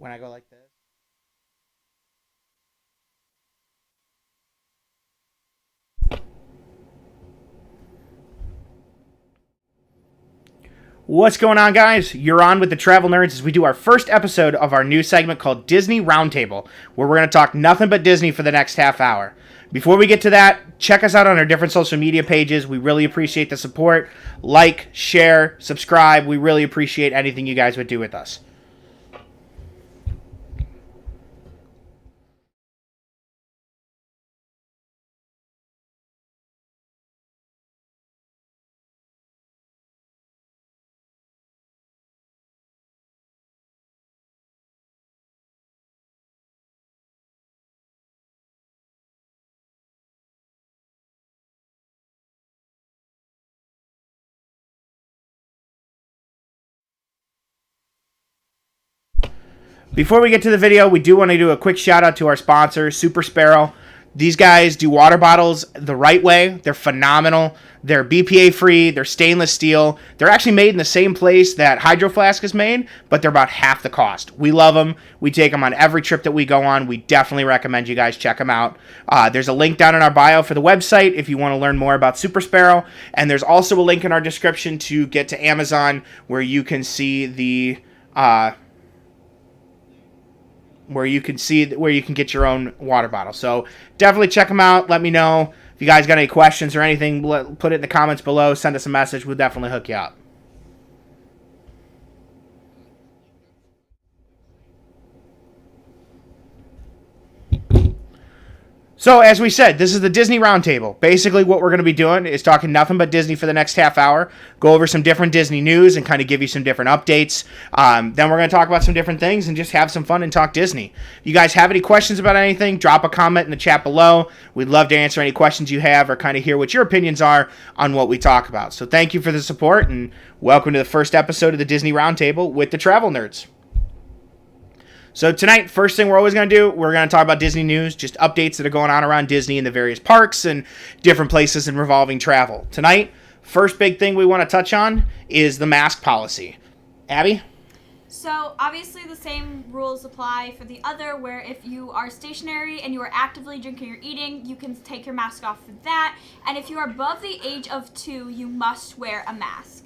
when I go like this. What's going on, guys? You're on with the Travel Nerds as we do our first episode of our new segment called Disney Roundtable, where we're going to talk nothing but Disney for the next half hour. Before we get to that, check us out on our different social media pages. We really appreciate the support. Like, share, subscribe. We really appreciate anything you guys would do with us. Before we get to the video, we do want to do a quick shout out to our sponsor, Super Sparrow. These guys do water bottles the right way. They're phenomenal. They're BPA free. They're stainless steel. They're actually made in the same place that Hydro Flask is made, but they're about half the cost. We love them. We take them on every trip that we go on. We definitely recommend you guys check them out. There's a link down in our bio for the website if you want to learn more about Super Sparrow. And there's also a link in our description to get to Amazon where you can see the... where you can get your own water bottle. So definitely check them out. Let me know if you guys got any questions or anything. Put it in the comments below. Send us a message. We'll definitely hook you up. So, as we said, this is the Disney Roundtable. Basically, what we're going to be doing is talking nothing but Disney for the next half hour, go over some different Disney news and kind of give you some different updates. Then we're going to talk about some different things and just have some fun and talk Disney. If you guys have any questions about anything, drop a comment in the chat below. We'd love to answer any questions you have or kind of hear what your opinions are on what we talk about. So, thank you for the support and welcome to the first episode of the Disney Roundtable with the Travel Nerds. So tonight, first thing we're always going to do, we're going to talk about Disney news, just updates that are going on around Disney and the various parks and different places and revolving travel. Tonight, first big thing we want to touch on is the mask policy. Abby? So obviously the same rules apply for the other, where if you are stationary and you are actively drinking or eating, you can take your mask off for that. And if you are above the age of 2, you must wear a mask.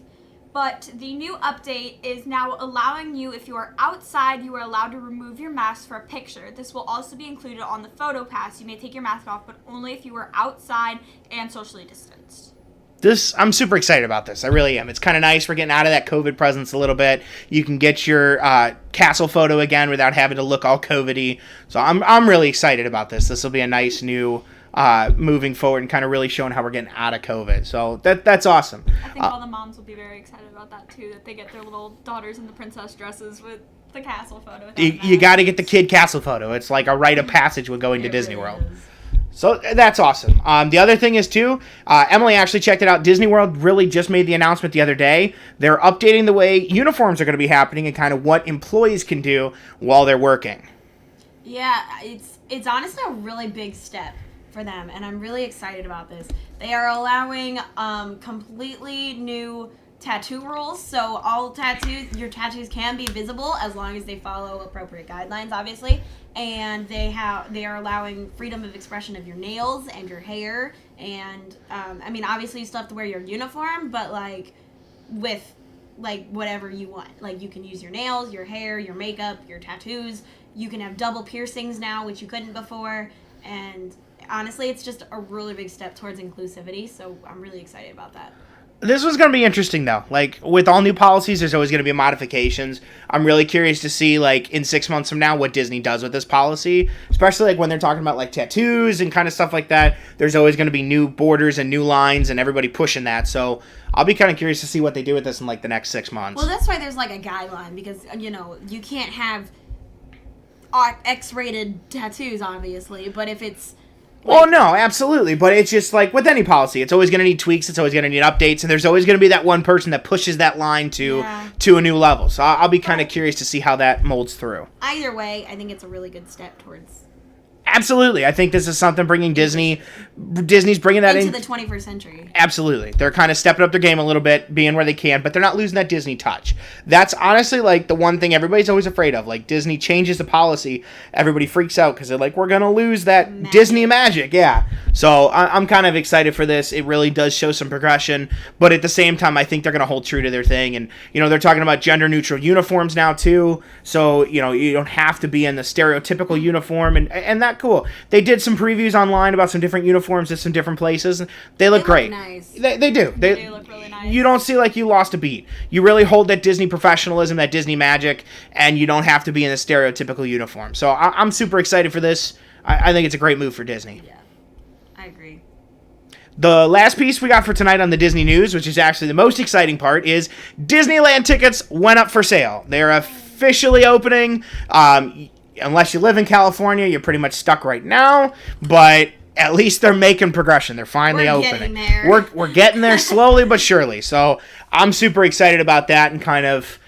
But the new update is now allowing you, if you are outside, you are allowed to remove your mask for a picture. This will also be included on the photo pass. You may take your mask off, but only if you are outside and socially distanced. I'm super excited about this. I really am. It's kind of nice. We're getting out of that COVID presence a little bit. You can get your castle photo again without having to look all COVID-y. So I'm really excited about this. This will be a nice new moving forward and kind of really showing how we're getting out of COVID. So that's awesome. I think all the moms will be very excited about that too, that they get their little daughters in the princess dresses with the castle photo. You got to get the kid castle photo. It's like a rite of passage when going to Disney World. Is. So that's awesome. The other thing is, too, Emily actually checked it out. Disney World really just made the announcement the other day. They're updating the way uniforms are going to be happening and kind of what employees can do while they're working. Yeah, it's honestly a really big step for them, and I'm really excited about this. They are allowing completely new tattoo rules, so your tattoos can be visible as long as they follow appropriate guidelines, obviously. And they are allowing freedom of expression of your nails and your hair, and I mean, obviously you still have to wear your uniform, but with whatever you want. Like, you can use your nails, your hair, your makeup, your tattoos. You can have double piercings now, which you couldn't before, and honestly, it's just a really big step towards inclusivity, so I'm really excited about that. This was going to be interesting, though. Like, with all new policies, there's always going to be modifications. I'm really curious to see, in 6 months from now, what Disney does with this policy. Especially, when they're talking about, tattoos and kind of stuff like that. There's always going to be new borders and new lines and everybody pushing that. So, I'll be kind of curious to see what they do with this in, the next 6 months. Well, that's why there's, a guideline. Because, you can't have X-rated tattoos, obviously. But if it's... Well, no, absolutely. But it's just with any policy, it's always going to need tweaks. It's always going to need updates. And there's always going to be that one person that pushes that line to a new level. So I'll be kind of curious to see how that molds through. Either way, I think it's a really good step towards Absolutely. I think this is something bringing Disney's bringing that into in. the 21st century. Absolutely. They're kind of stepping up their game a little bit, being where they can, but they're not losing that Disney touch. That's honestly like the one thing everybody's always afraid of. Like Disney changes the policy, everybody freaks out because they're like, we're going to lose that Disney magic. Yeah. So I'm kind of excited for this. It really does show some progression, but at the same time, I think they're going to hold true to their thing. And, they're talking about gender neutral uniforms now too. So, you don't have to be in the stereotypical uniform and that cool. They did some previews online about some different uniforms at some different places. They look great. Nice. They do. They do look really nice. You don't see like you lost a beat. You really hold that Disney professionalism, that Disney magic, and you don't have to be in the stereotypical uniform. So I'm super excited for this. I think it's a great move for Disney. Yeah, I agree. The last piece we got for tonight on the Disney news, which is actually the most exciting part, is Disneyland tickets went up for sale. They're officially opening. Unless you live in California, you're pretty much stuck right now. But at least they're making progression. They're finally opening. Getting there. We're getting there slowly but surely. So I'm super excited about that and kind of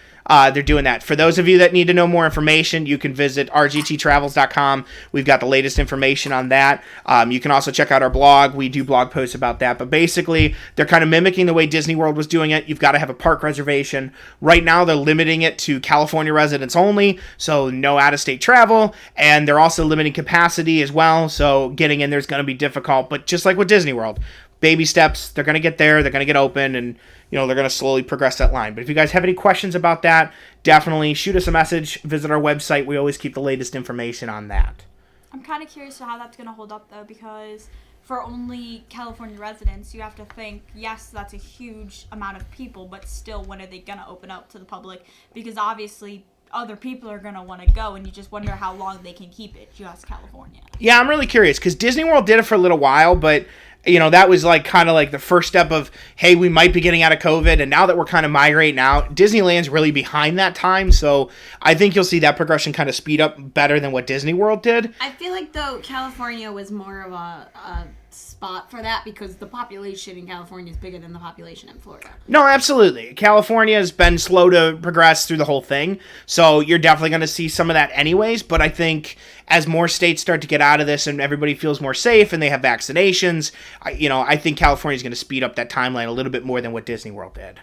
they're doing that. For those of you that need to know more information, you can visit rgttravels.com. We've got the latest information on that. You can also check out our blog. We do blog posts about that. But basically, they're kind of mimicking the way Disney World was doing it. You've got to have a park reservation. Right now, they're limiting it to California residents only, so no out-of-state travel. And they're also limiting capacity as well, so getting in there is going to be difficult. But just like with Disney World, baby steps, they're going to get there, they're going to get open, and they're going to slowly progress that line. But if you guys have any questions about that, definitely shoot us a message, visit our website. We always keep the latest information on that. I'm kind of curious to how that's going to hold up, though, because for only California residents, you have to think, yes, that's a huge amount of people, but still, when are they going to open up to the public? Because obviously, other people are going to want to go, and you just wonder how long they can keep it, just California. Yeah, I'm really curious, because Disney World did it for a little while, but that was like kind of like the first step of, hey, we might be getting out of COVID. And now that we're kind of migrating out, Disneyland's really behind that time. So I think you'll see that progression kind of speed up better than what Disney World did. I feel like, though, California was more of a spot for that because the population in California is bigger than the population in Florida. No, absolutely. California has been slow to progress through the whole thing. So you're definitely going to see some of that anyways. But I think as more states start to get out of this and everybody feels more safe and they have vaccinations, I think California is going to speed up that timeline a little bit more than what Disney World did.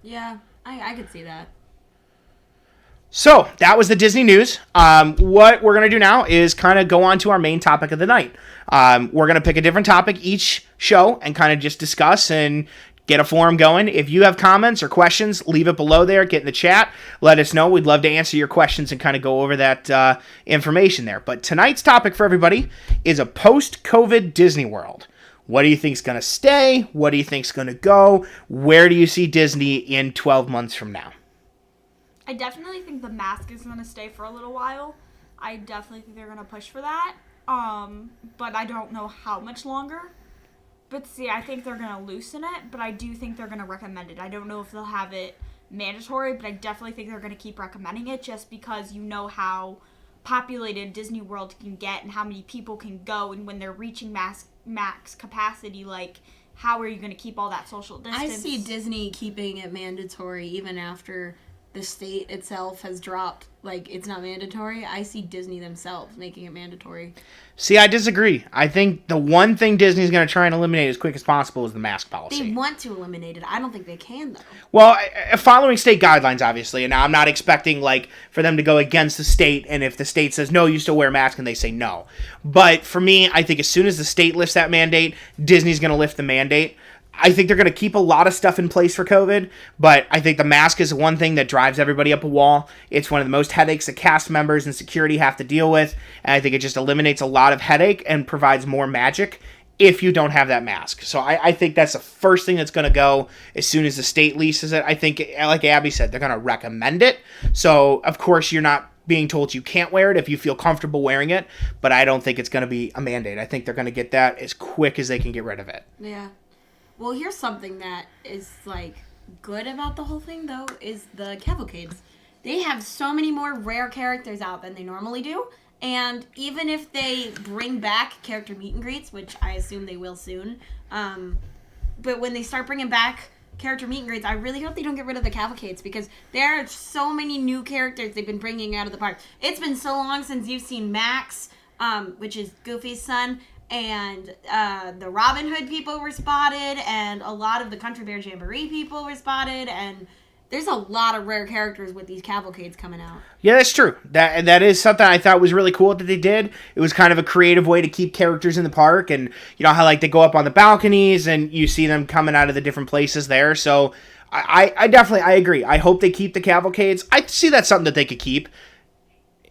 Yeah, I could see that. So that was the Disney news. What we're going to do now is kind of go on to our main topic of the night. We're going to pick a different topic each show and kind of just discuss and get a forum going. If you have comments or questions, leave it below there. Get in the chat. Let us know. We'd love to answer your questions and kind of go over that information there. But tonight's topic for everybody is a post-COVID Disney World. What do you think's going to stay? What do you think's going to go? Where do you see Disney in 12 months from now? I definitely think the mask is going to stay for a little while. I definitely think they're going to push for that. But I don't know how much longer. But see, I think they're going to loosen it, but I do think they're going to recommend it. I don't know if they'll have it mandatory, but I definitely think they're going to keep recommending it just because you know how populated Disney World can get and how many people can go, and when they're reaching max capacity, like, how are you going to keep all that social distance? I see Disney keeping it mandatory even after the state itself has dropped, like, it's not mandatory. I see Disney themselves making it mandatory. See, I disagree. I think the one thing Disney's going to try and eliminate as quick as possible is the mask policy. They want to eliminate it. I don't think they can, though. Well, following state guidelines, obviously. And now I'm not expecting, for them to go against the state, and if the state says, no, you still wear a mask, and they say no. But for me, I think as soon as the state lifts that mandate, Disney's going to lift the mandate. I think they're going to keep a lot of stuff in place for COVID, but I think the mask is one thing that drives everybody up a wall. It's one of the most headaches that cast members and security have to deal with, and I think it just eliminates a lot of headache and provides more magic if you don't have that mask. So I think that's the first thing that's going to go as soon as the state leases it. I think, like Abby said, they're going to recommend it. So, of course, you're not being told you can't wear it if you feel comfortable wearing it, but I don't think it's going to be a mandate. I think they're going to get that as quick as they can get rid of it. Yeah. Well, here's something that is, good about the whole thing, though, is the cavalcades. They have so many more rare characters out than they normally do, and even if they bring back character meet and greets, which I assume they will soon, but when they start bringing back character meet and greets, I really hope they don't get rid of the cavalcades, because there are so many new characters they've been bringing out of the park. It's been so long since you've seen Max, which is Goofy's son, and the Robin Hood people were spotted, and a lot of the Country Bear Jamboree people were spotted, and there's a lot of rare characters with these cavalcades coming out. Yeah, that's true. That is something I thought was really cool that they did. It was kind of a creative way to keep characters in the park, and you know how like they go up on the balconies and you see them coming out of the different places there. So I definitely agree. I hope they keep the cavalcades. I see that's something that they could keep.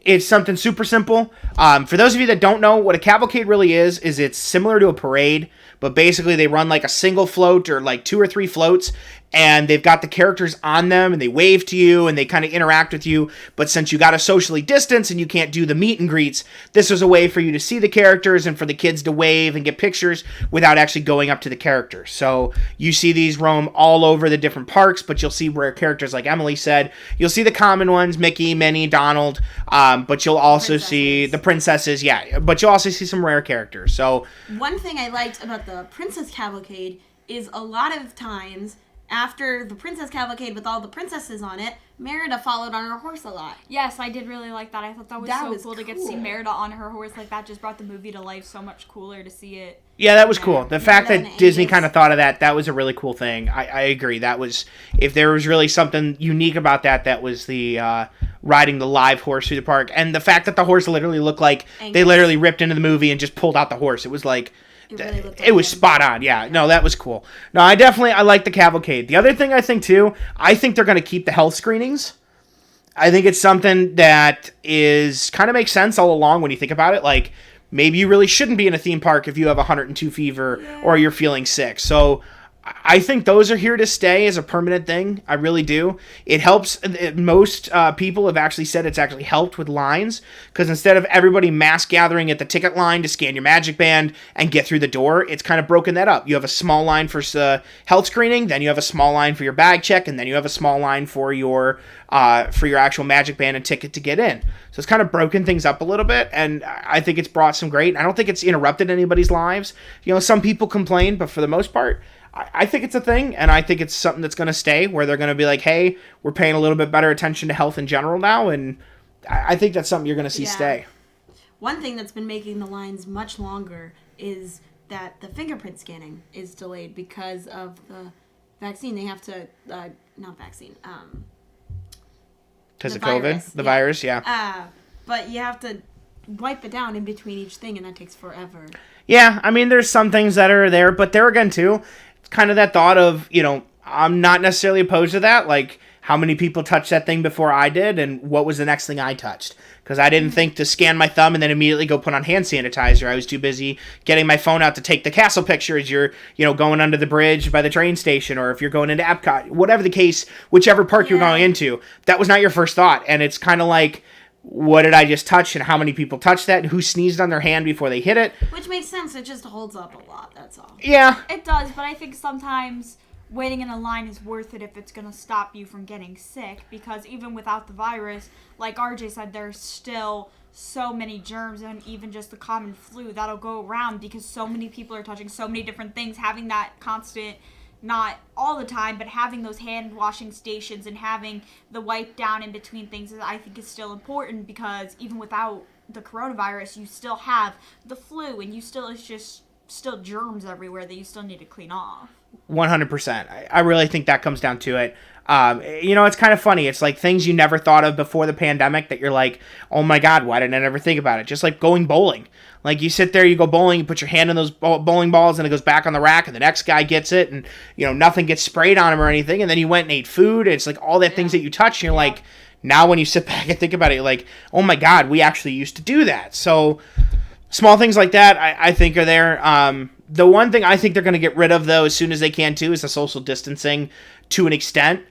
It's something super simple. For those of you that don't know, what a cavalcade really is it's similar to a parade, but basically they run like a single float or like 2 or 3 floats, and they've got the characters on them, and they wave to you, and they kind of interact with you. But since you got to socially distance and you can't do the meet and greets, this was a way for you to see the characters and for the kids to wave and get pictures without actually going up to the characters. So you see these roam all over the different parks, but you'll see rare characters, like Emily said. You'll see the common ones, Mickey, Minnie, Donald, but you'll also see the princesses, but you'll also see some rare characters. So one thing I liked about the Princess Cavalcade is a lot of times after the Princess Cavalcade with all the princesses on it, Merida followed on her horse a lot. Yes, I did really like that. I thought that was cool to get to see Merida on her horse like that. Just brought the movie to life so much cooler to see it. Yeah, that was cool. The fact that Disney kind of thought of that was a really cool thing. I agree. That was, if there was really something unique about that was the riding the live horse through the park. And the fact that the horse literally looked like they literally ripped into the movie and just pulled out the horse. It was like, it was spot on. Yeah, no, that was cool. No, I like the cavalcade. The other thing I think too, I think they're going to keep the health screenings. I think it's something that is kind of makes sense all along when you think about it. Like, maybe you really shouldn't be in a theme park if you have 102 fever or you're feeling sick. So I think those are here to stay as a permanent thing. I really do. It helps. Most people have actually said it's actually helped with lines, because instead of everybody mass gathering at the ticket line to scan your magic band and get through the door, it's kind of broken that up. You have a small line for health screening, then you have a small line for your bag check, and then you have a small line for your actual magic band and ticket to get in. So it's kind of broken things up a little bit, and I think it's brought some great. I don't think it's interrupted anybody's lives. You know, some people complain, but for the most part, I think it's a thing, and I think it's something that's going to stay, where they're going to be like, hey, we're paying a little bit better attention to health in general now, and I think that's something you're going to see stay. One thing that's been making the lines much longer is that the fingerprint scanning is delayed because of the vaccine. They have to, not vaccine, because of COVID? The virus, yeah. But you have to wipe it down in between each thing, and that takes forever. Yeah, I mean, there's some things that are there, but there again, too, it's kind of that thought of, you know, I'm not necessarily opposed to that. Like, how many people touched that thing before I did, and what was the next thing I touched? Because I didn't think to scan my thumb and then immediately go put on hand sanitizer. I was too busy getting my phone out to take the castle picture as you're, you know, going under the bridge by the train station, or if you're going into Epcot, whatever the case, whichever park you're going into, that was not your first thought. And it's kind of like, what did I just touch, and how many people touched that, and who sneezed on their hand before they hit it? Which makes sense. It just holds up a lot, that's all. Yeah. It does, but I think sometimes waiting in a line is worth it if it's going to stop you from getting sick, because even without the virus, like RJ said, there's still so many germs, and even just the common flu that'll go around because so many people are touching so many different things. Having that constant, not all the time, but having those hand washing stations and having the wipe down in between things, I think is still important, because even without the coronavirus, you still have the flu, and it's just still germs everywhere that you still need to clean off. 100%. I really think that comes down to it. You know, it's kind of funny. It's like things you never thought of before the pandemic that you're like, oh my God, why didn't I ever think about it? Just like going bowling. Like, you sit there, you go bowling, you put your hand on those bowling balls, and it goes back on the rack, and the next guy gets it, and, you know, nothing gets sprayed on him or anything, and then you went and ate food, and it's like all that things that you touch, and you're like, now when you sit back and think about it, you're like, oh my God, we actually used to do that. So small things like that, I think, are there. The one thing I think they're going to get rid of, though, as soon as they can, too, is the social distancing to an extent.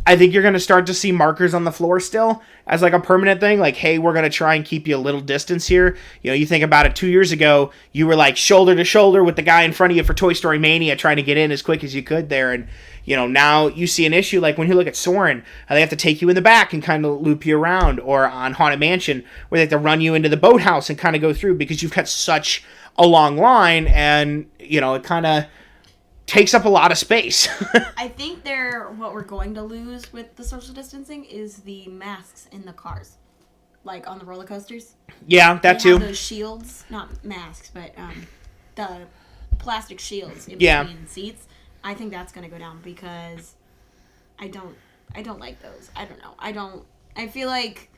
I think you're going to start to see markers on the floor still as like a permanent thing. Like, hey, we're going to try and keep you a little distance here. You know, you think about it, 2 years ago, you were like shoulder to shoulder with the guy in front of you for Toy Story Mania, trying to get in as quick as you could there. And, you know, now you see an issue like when you look at Soarin', how they have to take you in the back and kind of loop you around, or on Haunted Mansion, where they have to run you into the boathouse and kind of go through, because you've got such a long line, and, you know, it kind of takes up a lot of space. I think what we're going to lose with the social distancing is the masks in the cars. like on the roller coasters. Yeah, that They too. have those shields, not masks, but the plastic shields in Yeah. between seats. I think that's gonna go down because I don't like those. I don't know. I feel like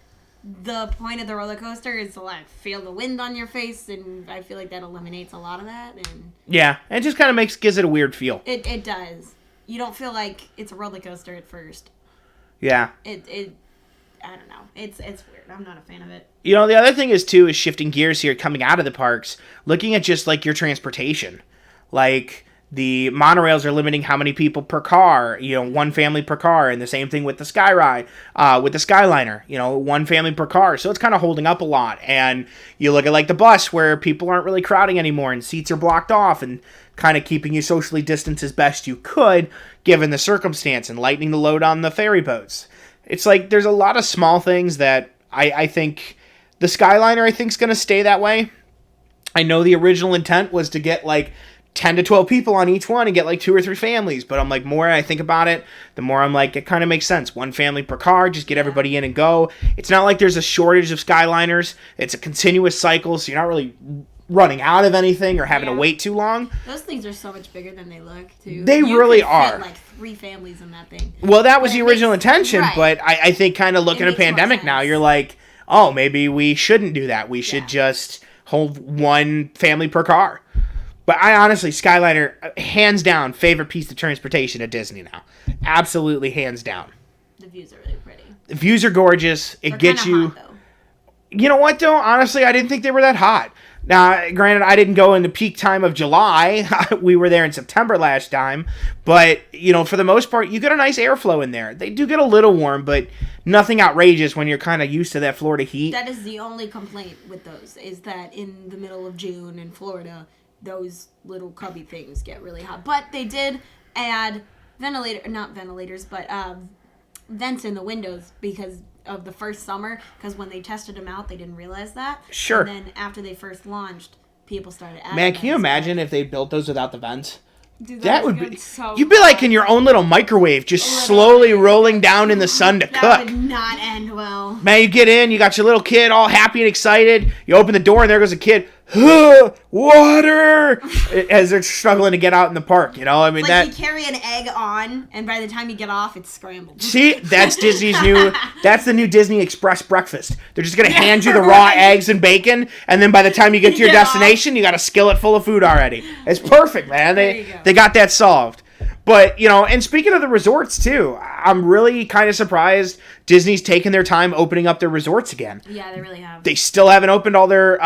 the point of the roller coaster is to like feel the wind on your face, and I feel like that eliminates a lot of that. And Yeah, it just kind of gives it a weird feel. it does. You don't feel like it's a roller coaster at first. Yeah. It I don't know. It's weird. I'm not a fan of it. You know, the other thing is, too, is shifting gears here, coming out of the parks, looking at just, like, your transportation. Like, the monorails are limiting how many people per car, you know, one family per car, and the same thing with the Skyride, with the Skyliner, you know, one family per car. So it's kind of holding up a lot. And you look at, like, the bus, where people aren't really crowding anymore, and seats are blocked off, and kind of keeping you socially distanced as best you could, given the circumstance, and lightening the load on the ferry boats. It's like, there's a lot of small things that I think the Skyliner, I think, is going to stay that way. I know the original intent was to get, like, 10 to 12 people on each one and get, like, 2 or 3 families. But I'm like, more I think about it, the more I'm like, it kind of makes sense. One family per car, just get everybody in and go. It's not like there's a shortage of Skyliners. It's a continuous cycle, so you're not really running out of anything or having to wait too long. Those things are so much bigger than they look, too. They You really could are. fit, like 3 families in that thing. Well, that was But the it original makes- intention, right. but I think kind of looking at a makes more pandemic now, sense. you're like, oh, maybe we shouldn't do that. We should Yeah. just hold one family per car. But I honestly, Skyliner, hands down, favorite piece of transportation at Disney now. Absolutely hands down. The views are really pretty. The views are gorgeous. It They're gets kinda you... hot, though. You know what, though? Honestly, I didn't think they were that hot. Now, granted, I didn't go in the peak time of July. We were there in September last time. But, you know, for the most part, you get a nice airflow in there. They do get a little warm, but nothing outrageous when you're kind of used to that Florida heat. That is the only complaint with those, is that in the middle of June in Florida, those little cubby things get really hot. But they did add vents in the windows because of the first summer, because when they tested them out, they didn't realize that. Sure. And then after they first launched, people started adding Man, can you vents, imagine if they built those without the vents? Dude, That would would be... so You'd be like fun. in your own little microwave, just Literally. slowly rolling down in the sun to That cook. would not end well. Man, you get in, you got your little kid all happy and excited. You open the door and there goes a kid. Water! As they're struggling to get out in the park, you know? I mean, Like that... you carry an egg on, and by the time you get off, it's scrambled. See, that's Disney's new... That's the new Disney Express breakfast. They're just going to hand you the raw right. eggs and bacon, and then by the time you get to your Get off. destination, you got a skillet full of food already. It's perfect, man. There you go. They got that solved. But, you know, and speaking of the resorts, too, I'm really kind of surprised Disney's taking their time opening up their resorts again. Yeah, they really have. They still haven't opened all their,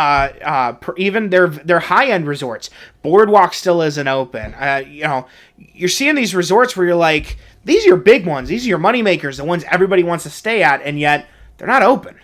even their high-end resorts. Boardwalk still isn't open. You know, you're seeing these resorts where you're like, these are your big ones. These are your moneymakers, the ones everybody wants to stay at, and yet they're not open.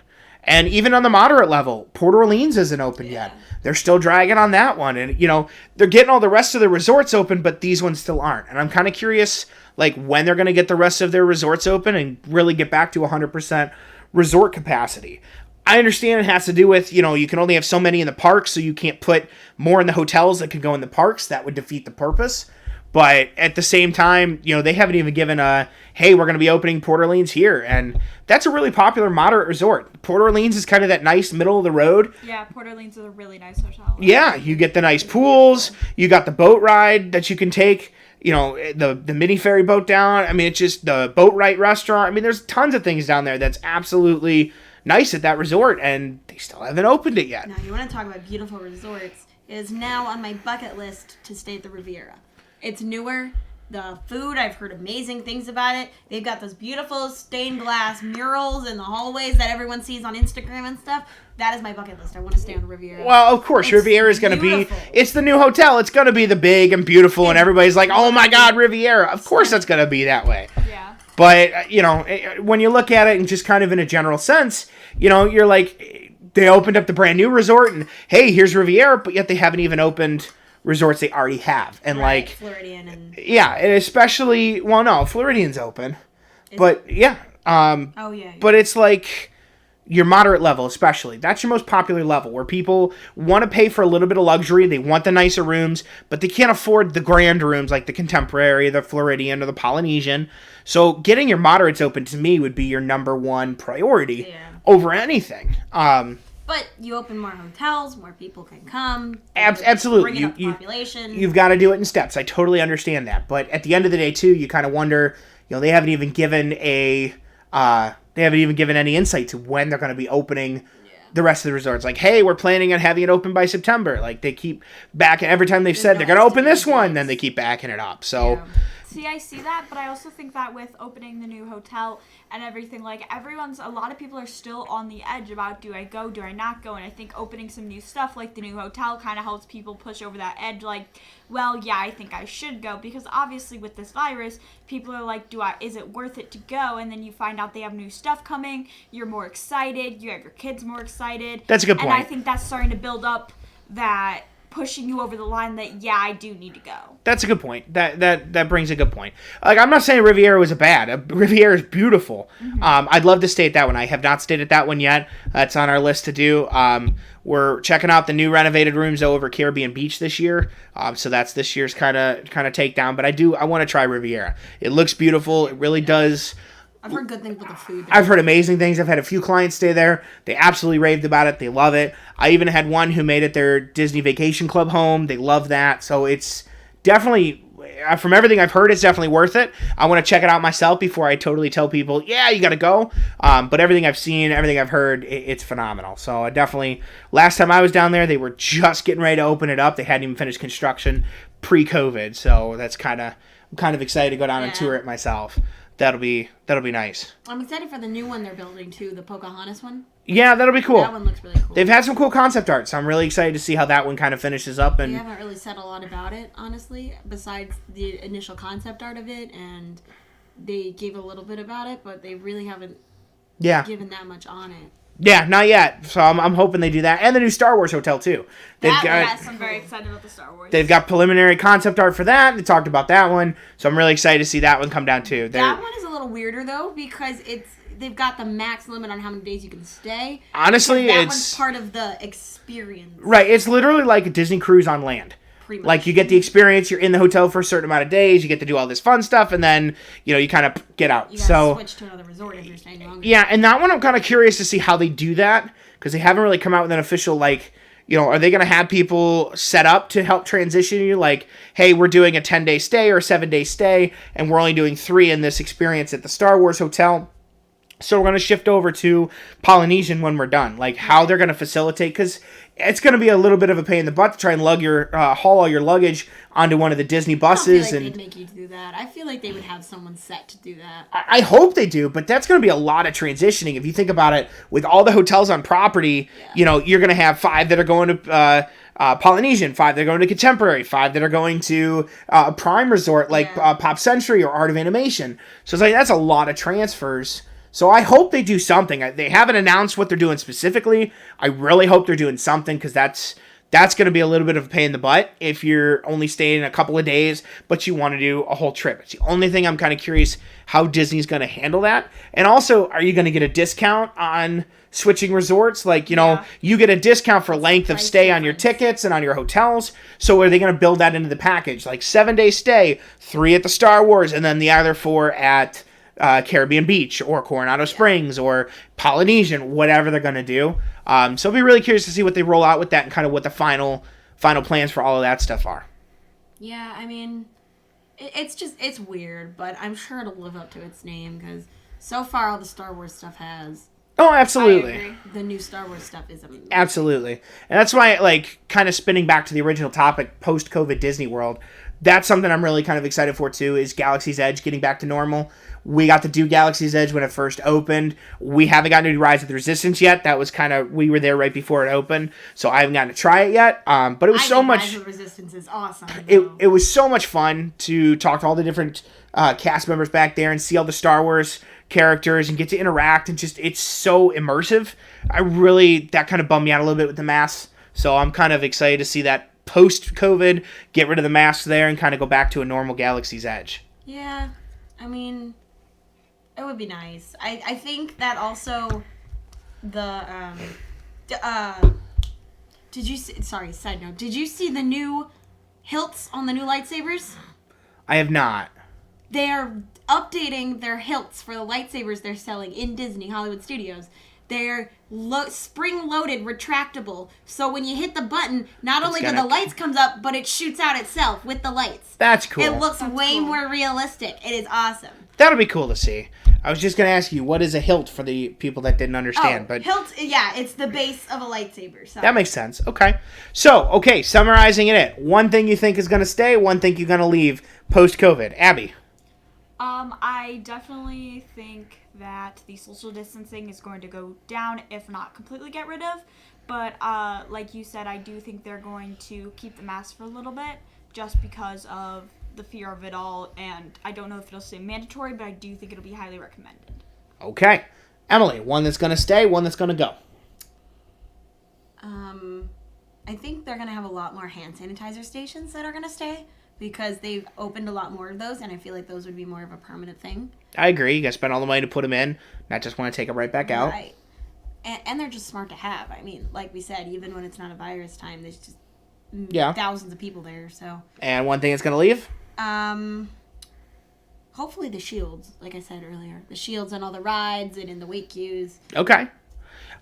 And even on the moderate level, Port Orleans isn't open yet. They're still dragging on that one. And, you know, they're getting all the rest of the resorts open, but these ones still aren't. And I'm kind of curious, like, when they're going to get the rest of their resorts open and really get back to 100% resort capacity. I understand it has to do with, you know, you can only have so many in the parks, so you can't put more in the hotels that could go in the parks. That would defeat the purpose. But at the same time, you know, they haven't even given a, hey, we're going to be opening Port Orleans here. And that's a really popular moderate resort. Port Orleans is kind of that nice middle of the road. Yeah, Port Orleans is a really nice hotel. Yeah, you get the nice pools. You got the boat ride that you can take, you know, the mini ferry boat down. I mean, it's just the boat ride restaurant. I mean, there's tons of things down there that's absolutely nice at that resort. And they still haven't opened it yet. Now, you want to talk about beautiful resorts. It is now on my bucket list to stay at the Riviera. It's newer. The food, I've heard amazing things about it. They've got those beautiful stained glass murals in the hallways that everyone sees on Instagram and stuff. That is my bucket list. I want to stay on the Riviera. Well, of course, It's Riviera is going to be, beautiful. it's the new hotel. It's going to be the big and beautiful, and everybody's like, oh my God, Riviera. Of course that's going to be that way. Yeah. But, you know, when you look at it and just kind of in a general sense, you know, you're like, they opened up the brand new resort, and hey, here's Riviera, but yet they haven't even opened resorts they already have. And Right, like, Floridian and yeah, and especially, well, no, Floridian's open. Is But yeah, oh yeah. but it's like, your moderate level especially, that's your most popular level, where people want to pay for a little bit of luxury. They want the nicer rooms, but they can't afford the grand rooms like the Contemporary, the Floridian, or the Polynesian. So getting your moderates open, to me, would be your number one priority over anything. But you open more hotels, more people can come. Absolutely. Bring up the population. You've got to do it in steps. I totally understand that. But at the end of the day, too, you kind of wonder, they haven't even given any insight to when they're going to be opening the rest of the resorts. Like, hey, we're planning on having it open by September. Like, they keep backing every time they've said they're going to open this one, then they keep backing it up. So. Yeah. See, I see that, but I also think that with opening the new hotel and everything, like, a lot of people are still on the edge about, do I go, do I not go? And I think opening some new stuff like the new hotel kind of helps people push over that edge, like, well, yeah, I think I should go, because obviously with this virus, people are like, is it worth it to go? And then you find out they have new stuff coming, you're more excited, you have your kids more excited. That's a good point. And I think that's starting to build up that pushing you over the line that, yeah, I do need to go. That's a good point. That brings a good point. Like, I'm not saying Riviera was bad. Riviera is beautiful. Mm-hmm. I'd love to stay at that one. I have not stayed at that one yet. That's on our list to do. We're checking out the new renovated rooms over Caribbean Beach this year. So that's this year's kind of takedown. But I want to try Riviera. It looks beautiful. It really does. I've heard good things about the food there. I've heard amazing things. I've had a few clients stay there. They absolutely raved about it. They love it. I even had one who made it their Disney Vacation Club home. They love that. So it's definitely, from everything I've heard, it's definitely worth it. I want to check it out myself before I totally tell people, yeah, you got to go. But everything I've seen, everything I've heard, it's phenomenal. So I definitely, last time I was down there, they were just getting ready to open it up. They hadn't even finished construction pre-COVID. So I'm kind of excited to go down and tour it myself. That'll be nice. I'm excited for the new one they're building too, the Pocahontas one. Yeah, that'll be cool. That one looks really cool. They've had some cool concept art, so I'm really excited to see how that one kind of finishes up. And they haven't really said a lot about it, honestly, besides the initial concept art of it, and they gave a little bit about it, but they really haven't given that much on it. Yeah, not yet. So I'm hoping they do that. And the new Star Wars hotel, too. Yes, I'm very excited about the Star Wars. They've got preliminary concept art for that. They talked about that one. So I'm really excited to see that one come down, too. That one is a little weirder, though, because they've got the max limit on how many days you can stay. Honestly, that one's part of the experience. Right. It's literally like a Disney cruise on land. Like, you get the experience, you're in the hotel for a certain amount of days, you get to do all this fun stuff, and then, you kind of get out. You gotta switch to another resort if you're staying longer. Yeah, and that one I'm kind of curious to see how they do that, because they haven't really come out with an official, are they going to have people set up to help transition you? Like, hey, we're doing a 10-day stay or a 7-day stay, and we're only doing 3 in this experience at the Star Wars hotel. So we're going to shift over to Polynesian when we're done. Like, how they're going to facilitate, because it's going to be a little bit of a pain in the butt to try and haul all your luggage onto one of the Disney buses. I don't feel like they'd make you do that. I feel like they would have someone set to do that. I hope they do, but that's going to be a lot of transitioning. If you think about it, with all the hotels on property, you're going to have 5 that are going to Polynesian, 5 that are going to Contemporary, 5 that are going to a Prime Resort like Pop Century or Art of Animation. So it's like, that's a lot of transfers. So I hope they do something. They haven't announced what they're doing specifically. I really hope they're doing something, because that's going to be a little bit of a pain in the butt if you're only staying a couple of days, but you want to do a whole trip. It's the only thing I'm kind of curious how Disney's going to handle that. And also, are you going to get a discount on switching resorts? Like, you get a discount for length of stay on your tickets and on your hotels. So are they going to build that into the package? Like 7-day stay, 3 at the Star Wars, and then the other 4 at Caribbean Beach or Coronado Springs or Polynesian, whatever they're going to do. So I'll be really curious to see what they roll out with that and kind of what the final plans for all of that stuff are. Yeah, I mean, it's weird, but I'm sure it'll live up to its name, because so far all the Star Wars stuff has. Oh, absolutely. I agree. The new Star Wars stuff is amazing. Absolutely. And that's why, kind of spinning back to the original topic, post-COVID Disney World, that's something I'm really kind of excited for, too, is Galaxy's Edge getting back to normal. We got to do Galaxy's Edge when it first opened. We haven't gotten to do Rise of the Resistance yet. That was we were there right before it opened, so I haven't gotten to try it yet. But it was so much. Rise of the Resistance is awesome. It was so much fun to talk to all the different cast members back there and see all the Star Wars characters and get to interact, and just, it's so immersive. That kind of bummed me out a little bit with the masks, so I'm kind of excited to see that post-COVID, get rid of the masks there and kind of go back to a normal Galaxy's Edge. Yeah, I mean, it would be nice. I think that also, Did you see, sorry, side note, did you see the new hilts on the new lightsabers? I have not. They are updating their hilts for the lightsabers they're selling in Disney Hollywood Studios. They're spring-loaded, retractable. So when you hit the button, not only do the lights comes up, but it shoots out itself with the lights. That's cool. It looks way more realistic. It is awesome. That'll be cool to see. I was just going to ask you, what is a hilt for the people that didn't understand? But hilt, yeah, it's the base of a lightsaber. So. That makes sense. Okay. So, summarizing it. One thing you think is going to stay, one thing you're going to leave post-COVID. Abby. I definitely think that the social distancing is going to go down, if not completely get rid of. But like you said, I do think they're going to keep the mask for a little bit, just because of the fear of it all. And I don't know if it'll stay mandatory, but I do think it'll be highly recommended. Okay. Emily, one that's going to stay, one that's going to go. I think they're going to have a lot more hand sanitizer stations that are going to stay, because they've opened a lot more of those, and I feel like those would be more of a permanent thing. I agree. You got to spend all the money to put them in, not just want to take them right back out. Right. And they're just smart to have. I mean, like we said, even when it's not a virus time, there's just thousands of people there. So. And one thing that's going to leave? Hopefully the shields, like I said earlier. The shields on all the rides and in the wait queues. Okay.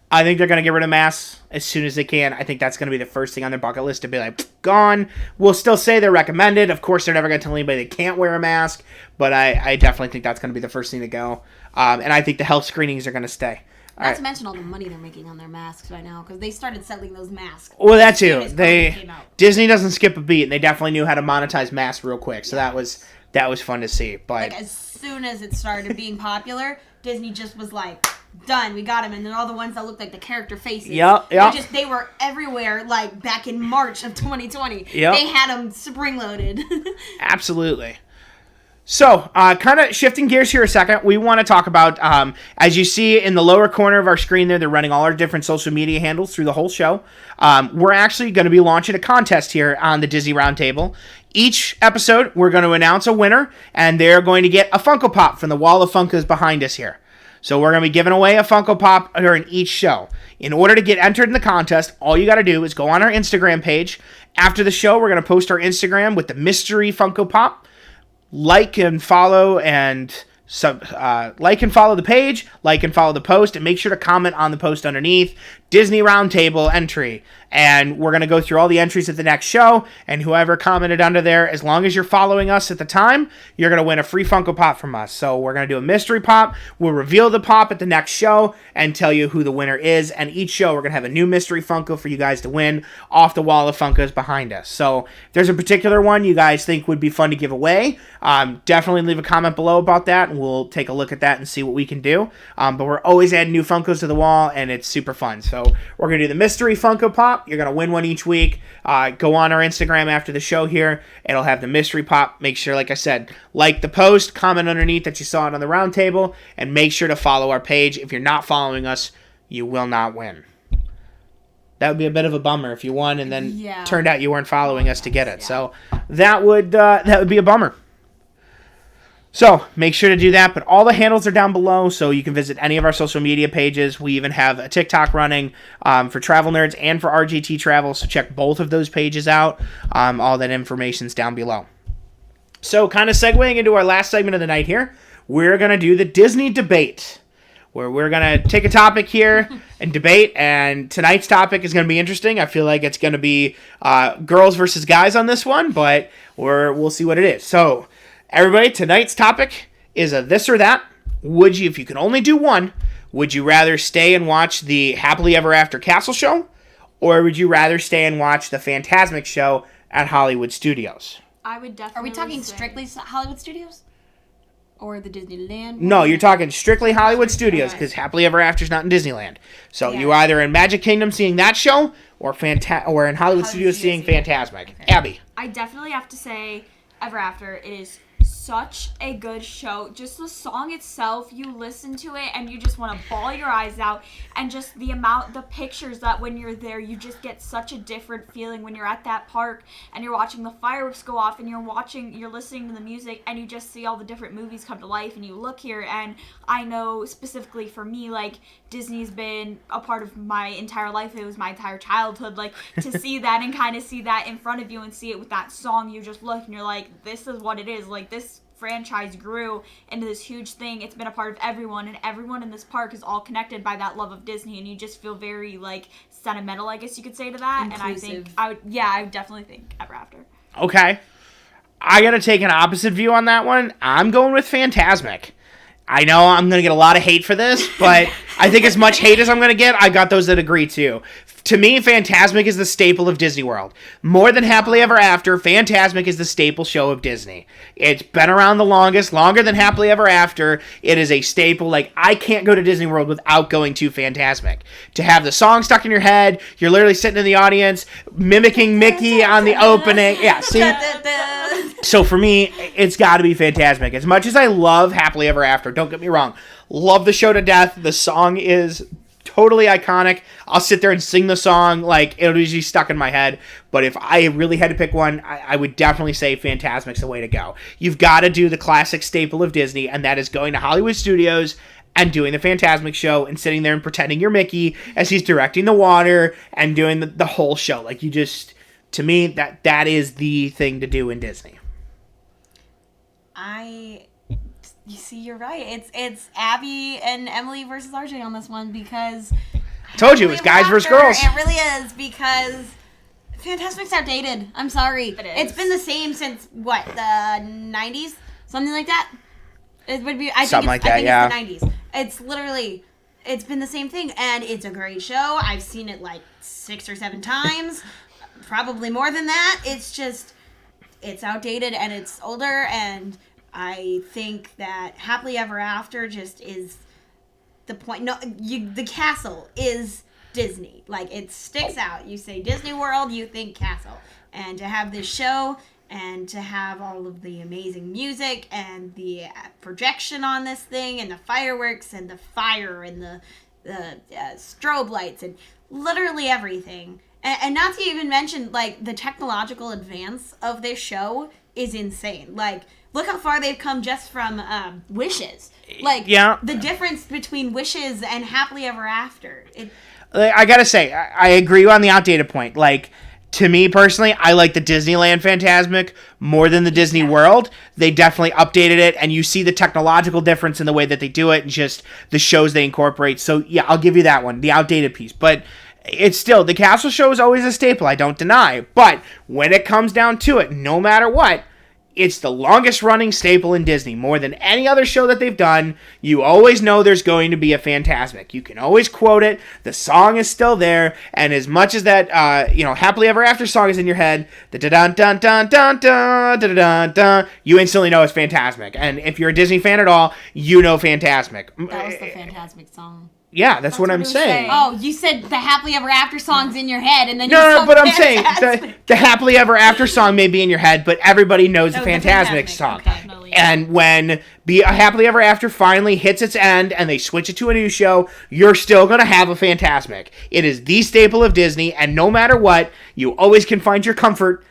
I think they're going to get rid of masks as soon as they can. I think that's going to be the first thing on their bucket list to be like, gone. We'll still say they're recommended. Of course, they're never going to tell anybody they can't wear a mask, but I definitely think that's going to be the first thing to go. And I think the health screenings are going to stay. Not to mention all the money they're making on their masks right now, because they started selling those masks. Well, that too. Disney doesn't skip a beat, and they definitely knew how to monetize masks real quick. So that was fun to see. But like as soon as it started being popular, Disney just was like, done, we got them. And then all the ones that looked like the character faces. Yep. They were everywhere, like back in March of 2020. Yep. They had them spring-loaded. Absolutely. So, kind of shifting gears here a second, we want to talk about, as you see in the lower corner of our screen there, they're running all our different social media handles through the whole show. We're actually going to be launching a contest here on the Disney Roundtable. Each episode, we're going to announce a winner, and they're going to get a Funko Pop from the wall of Funkos behind us here. So we're going to be giving away a Funko Pop during each show. In order to get entered in the contest, all you got to do is go on our Instagram page. After the show, we're going to post our Instagram with the mystery Funko Pop. Like and follow and follow the page, like and follow the post, and make sure to comment on the post underneath Disney Roundtable entry. And we're going to go through all the entries at the next show, and whoever commented under there, as long as you're following us at the time, you're going to win a free Funko Pop from us. So we're going to do a mystery pop. We'll reveal the pop at the next show and tell you who the winner is. And each show, we're going to have a new mystery Funko for you guys to win off the wall of Funkos behind us. So if there's a particular one you guys think would be fun to give away, definitely leave a comment below about that, and we'll take a look at that and see what we can do. But we're always adding new Funkos to the wall, and it's super fun. So we're going to do the mystery Funko Pop. You're going to win one each week. Go on our Instagram after the show here. It'll have the mystery pop. Make sure, like I said, like the post, comment underneath that you saw it on the round table, and make sure to follow our page. If you're not following us, you will not win. That would be a bit of a bummer if you won and then turned out you weren't following us to get it. So that would be a bummer. So make sure to do that, but all the handles are down below, so you can visit any of our social media pages. We even have a TikTok running for Travel Nerds and for RGT Travel, so check both of those pages out. All that information's down below. So kind of segueing into our last segment of the night here, we're going to do the Disney debate, where we're going to take a topic here and debate, and tonight's topic is going to be interesting. I feel like it's going to be girls versus guys on this one, but we'll see what it is. So everybody, tonight's topic is a this or that. Would you, if you could only do one, would you rather stay and watch the Happily Ever After Castle show, or would you rather stay and watch the Fantasmic show at Hollywood Studios? I would definitely. Are we talking strictly Hollywood Studios? Or the Disneyland? No, you're talking strictly Hollywood Studios, because Happily Ever After's not in Disneyland. So you're either in Magic Kingdom seeing that show, or in Hollywood Studios seeing Fantasmic. Okay. Abby. I definitely have to say Ever After. It is such a good show. Just the song itself, you listen to it and you just want to bawl your eyes out. And just the pictures that when you're there, you just get such a different feeling when you're at that park and you're watching the fireworks go off and you're listening to the music and you just see all the different movies come to life and you look here. And I know specifically for me, like, Disney's been a part of my entire life. It was my entire childhood. Like, to see that and kind of see that in front of you and see it with that song, you just look and you're like, this is what it is. Like, this franchise grew into this huge thing. It's been a part of everyone, and everyone in this park is all connected by that love of Disney, and you just feel very, like, sentimental, I guess you could say, to that. Inclusive. And I would definitely think Ever After. Okay. I gotta take an opposite view on that one. I'm going with Fantasmic. I know I'm going to get a lot of hate for this, but I think as much hate as I'm going to get, I got those that agree too. To me, Fantasmic is the staple of Disney World. More than Happily Ever After, Fantasmic is the staple show of Disney. It's been around the longest, longer than Happily Ever After. It is a staple. Like, I can't go to Disney World without going to Fantasmic. To have the song stuck in your head, you're literally sitting in the audience, mimicking Mickey on the opening. Yeah, see? So for me, it's got to be Fantasmic. As much as I love Happily Ever After, don't get me wrong, love the show to death. The song is totally iconic. I'll sit there and sing the song, like, it'll be stuck in my head. But if I really had to pick one, I would definitely say Fantasmic's the way to go. You've got to do the classic staple of Disney, and that is going to Hollywood Studios and doing the Fantasmic show and sitting there and pretending you're Mickey as he's directing the water and doing the whole show. Like, you just, to me, that is the thing to do in Disney. You see, you're right. It's Abby and Emily versus RJ on this one, because I told you it was guys versus girls. It really is, because Fantasmic's outdated. I'm sorry. It's been the same since what, the 90s, something like that. It would be. I think it's the 90s. It's literally. It's been the same thing, and it's a great show. I've seen it like 6 or 7 times, probably more than that. It's just, it's outdated and it's older, and I think that Happily Ever After just is the point. No, the castle is Disney. Like, it sticks out. You say Disney World, you think castle. And to have this show and to have all of the amazing music and the projection on this thing and the fireworks and the fire and the strobe lights and literally everything. And not to even mention, like, the technological advance of this show is insane. Like, look how far they've come just from Wishes. Like, yeah. The difference between Wishes and Happily Ever After. I gotta say, I agree on the outdated point. Like, to me personally, I like the Disneyland Fantasmic more than the Disney World. They definitely updated it, and you see the technological difference in the way that they do it and just the shows they incorporate. So, yeah, I'll give you that one, the outdated piece. But it's still, the castle show is always a staple, I don't deny. But when it comes down to it, no matter what, it's the longest running staple in Disney. More than any other show that they've done, you always know there's going to be a Fantasmic. You can always quote it. The song is still there. And as much as that, Happily Ever After song is in your head, the da-dun-dun-dun-dun-dun-dun-dun, you instantly know it's Fantasmic. And if you're a Disney fan at all, you know Fantasmic. That was the Fantasmic song. Yeah, that's what I'm saying. Oh, you said the Happily Ever After song's in your head, and then No, but I'm saying the Happily Ever After song may be in your head, but everybody knows the Fantasmic song. Okay. And when a Happily Ever After finally hits its end and they switch it to a new show, you're still going to have a Fantasmic. It is the staple of Disney, and no matter what, you always can find your comfort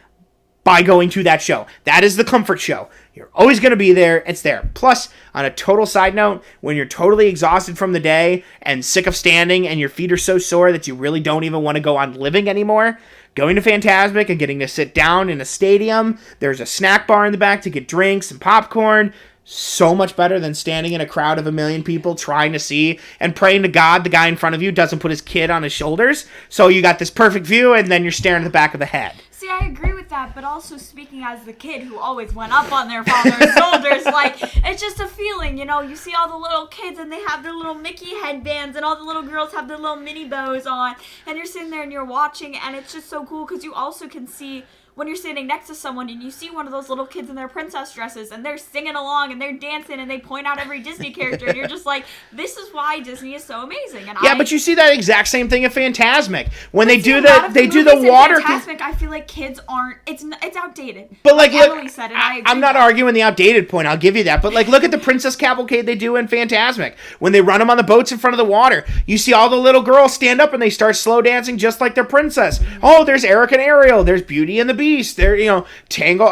by going to that show. That is the comfort show. You're always going to be there. It's there. Plus, on a total side note, when you're totally exhausted from the day and sick of standing and your feet are so sore that you really don't even want to go on living anymore, going to Fantasmic and getting to sit down in a stadium, there's a snack bar in the back to get drinks and popcorn, so much better than standing in a crowd of 1 million people trying to see and praying to God the guy in front of you doesn't put his kid on his shoulders. So you got this perfect view, and then you're staring at the back of the head. See, I agree with that, but also speaking as the kid who always went up on their father's shoulders, like, it's just a feeling, you see all the little kids and they have their little Mickey headbands and all the little girls have their little mini bows on, and you're sitting there and you're watching, and it's just so cool because you also can see when you're standing next to someone and you see one of those little kids in their princess dresses and they're singing along and they're dancing and they point out every Disney character and you're just like, this is why Disney is so amazing. And but you see that exact same thing at Fantasmic when they do the water. Fantasmic, I feel like kids aren't it's outdated. But like Emily said, and I agree I'm not arguing the outdated point. I'll give you that. But like, look at the Princess Cavalcade they do in Fantasmic. When they run them on the boats in front of the water, you see all the little girls stand up and they start slow dancing just like their princess. Oh, there's Eric and Ariel. There's Beauty and the Beast. There, Tangle,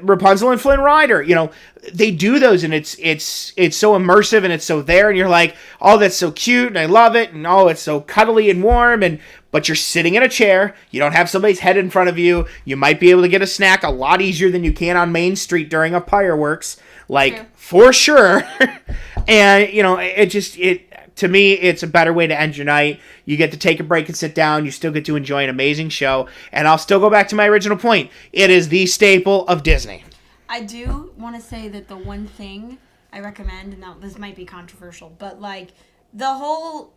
Rapunzel and Flynn Rider. They do those, and it's so immersive and it's so there, and you're like, oh, that's so cute, and I love it, and oh, it's so cuddly and warm, but you're sitting in a chair, you don't have somebody's head in front of you, you might be able to get a snack a lot easier than you can on Main Street during a fireworks, for sure. And, to me, it's a better way to end your night. You get to take a break and sit down, you still get to enjoy an amazing show, and I'll still go back to my original point. It is the staple of Disney. I do want to say that the one thing I recommend, and now this might be controversial, but like the whole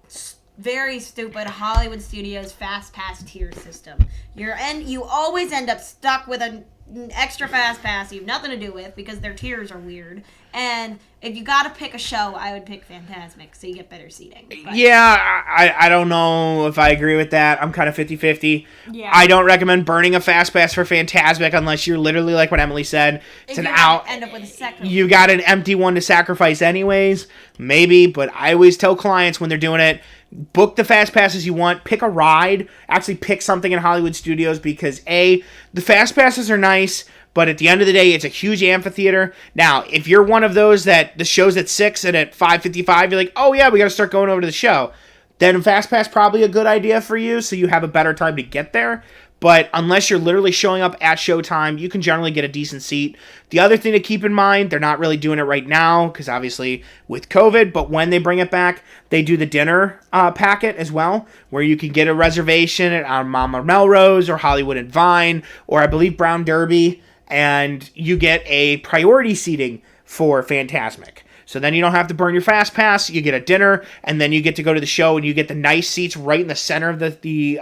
very stupid Hollywood Studios fast pass tier system. You always end up stuck with an extra fast pass you have nothing to do with because their tiers are weird. And if you got to pick a show, I would pick Fantasmic so you get better seating. But yeah, I don't know if I agree with that. I'm kind of 50-50. Yeah. I don't recommend burning a fast pass for Fantasmic unless you're literally like what Emily said. It's if an you end up with a second. You got an empty one to sacrifice anyways, maybe. But I always tell clients when they're doing it, book the fast passes you want. Pick a ride. Actually, pick something in Hollywood Studios because the fast passes are nice. But at the end of the day, it's a huge amphitheater. Now, if you're one of those that the show's at 6 and at 5:55, you're like, oh yeah, we got to start going over to the show, then FastPass probably a good idea for you, so you have a better time to get there. But unless you're literally showing up at showtime, you can generally get a decent seat. The other thing to keep in mind, they're not really doing it right now, because obviously with COVID, but when they bring it back, they do the dinner packet as well, where you can get a reservation at Mama Melrose or Hollywood and Vine, or I believe Brown Derby, and you get a priority seating for Fantasmic. So then you don't have to burn your fast pass, you get a dinner, and then you get to go to the show, and you get the nice seats right in the center of the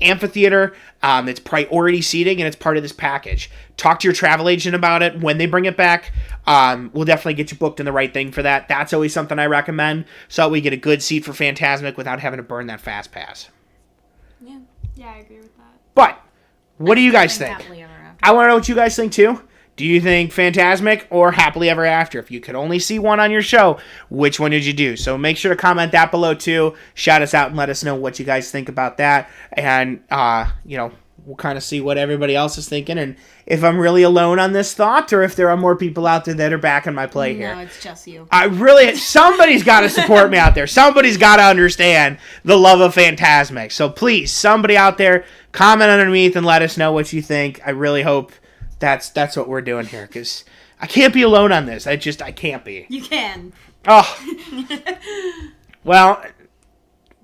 amphitheater. It's priority seating, and it's part of this package. Talk to your travel agent about it. When they bring it back, we'll definitely get you booked in the right thing for that. That's always something I recommend, so that we get a good seat for Fantasmic without having to burn that fast pass. Yeah, I agree with that. But, what do you guys think? I want to know what you guys think, too. Do you think Fantasmic or Happily Ever After? If you could only see one on your show, which one did you do? So make sure to comment that below, too. Shout us out and let us know what you guys think about that. And, we'll kind of see what everybody else is thinking. And if I'm really alone on this thought, or if there are more people out there that are backing my play here. No, it's just you. Somebody's got to support me out there. Somebody's got to understand the love of Fantasmic. So please, somebody out there, comment underneath and let us know what you think. I really hope that's what we're doing here, because I can't be alone on this. I can't be. You can. Oh. Well,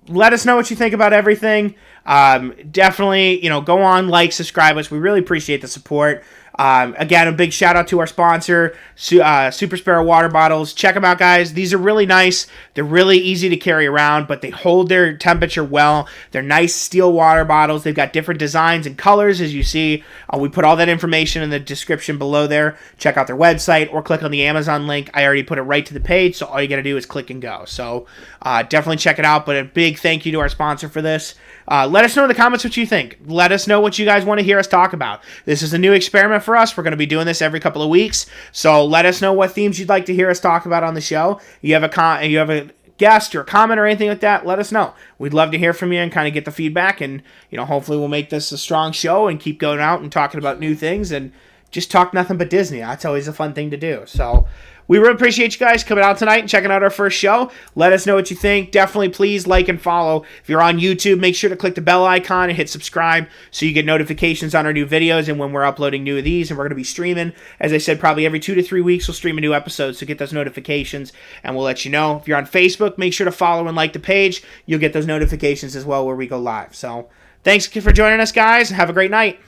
let us know what you think about everything. Definitely, go on, like, subscribe us. We really appreciate the support. Again, a big shout out to our sponsor, Super Sparrow Water Bottles. Check them out, guys. These are really nice. They're really easy to carry around, but they hold their temperature well. They're nice steel water bottles. They've got different designs and colors, as you see. We put all that information in the description below there. Check out their website or click on the Amazon link. I already put it right to the page, so all you got to do is click and go. So definitely check it out, but a big thank you to our sponsor for this. Let us know in the comments what you think. Let us know what you guys want to hear us talk about. This is a new experiment for us. We're going to be doing this every couple of weeks. So let us know what themes you'd like to hear us talk about on the show. You have a guest or a comment or anything like that, let us know. We'd love to hear from you and kind of get the feedback. And, hopefully we'll make this a strong show and keep going out and talking about new things and just talk nothing but Disney. That's always a fun thing to do. So we really appreciate you guys coming out tonight and checking out our first show. Let us know what you think. Definitely please like and follow. If you're on YouTube, make sure to click the bell icon and hit subscribe so you get notifications on our new videos and when we're uploading new of these. And we're going to be streaming, as I said, probably every 2 to 3 weeks we'll stream a new episode, so get those notifications and we'll let you know. If you're on Facebook, make sure to follow and like the page. You'll get those notifications as well where we go live. So thanks for joining us, guys. Have a great night.